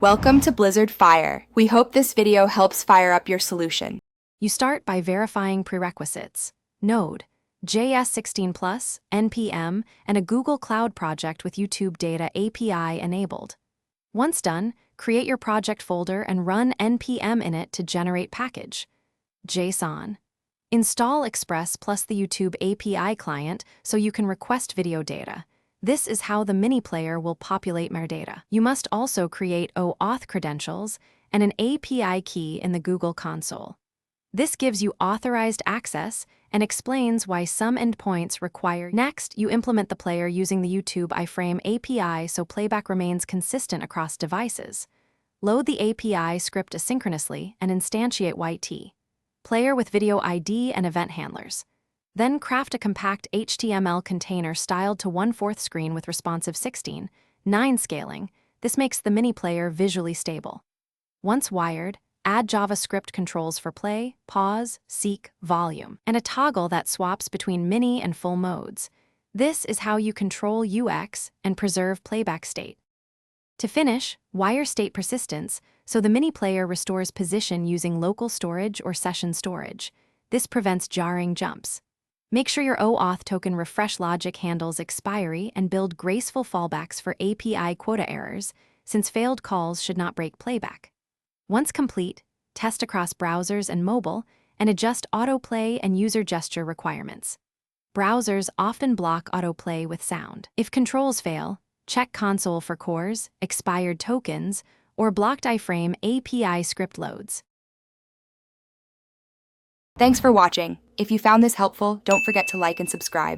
Welcome to Blizzard Fire. We hope this video helps fire up your solution. You start by verifying prerequisites: Node, JS 16+, NPM, and a Google Cloud project with YouTube Data API enabled. Once done, create your project folder and run npm in it to generate package. JSON. Install Express plus the YouTube API client so you can request video data. This is how the mini player will populate metadata. You must also create OAuth credentials and an API key in the Google console. This gives you authorized access and explains why some endpoints require. Next, you implement the player using the YouTube iframe API so playback remains consistent across devices. Load the API script asynchronously and instantiate YT. Player with video ID and event handlers. Then craft a compact HTML container styled to 1/4 screen with responsive 16:9 scaling. This makes the mini player visually stable. Once wired, add JavaScript controls for play, pause, seek, volume, and a toggle that swaps between mini and full modes. This is how you control UX and preserve playback state. To finish, wire state persistence, so the mini player restores position using local storage or session storage. This prevents jarring jumps. Make sure your OAuth token refresh logic handles expiry and build graceful fallbacks for API quota errors, since failed calls should not break playback. Once complete, test across browsers and mobile and adjust autoplay and user gesture requirements. Browsers often block autoplay with sound. If controls fail, check console for cores, expired tokens, or blocked iframe API script loads. Thanks for watching. If you found this helpful, don't forget to like and subscribe.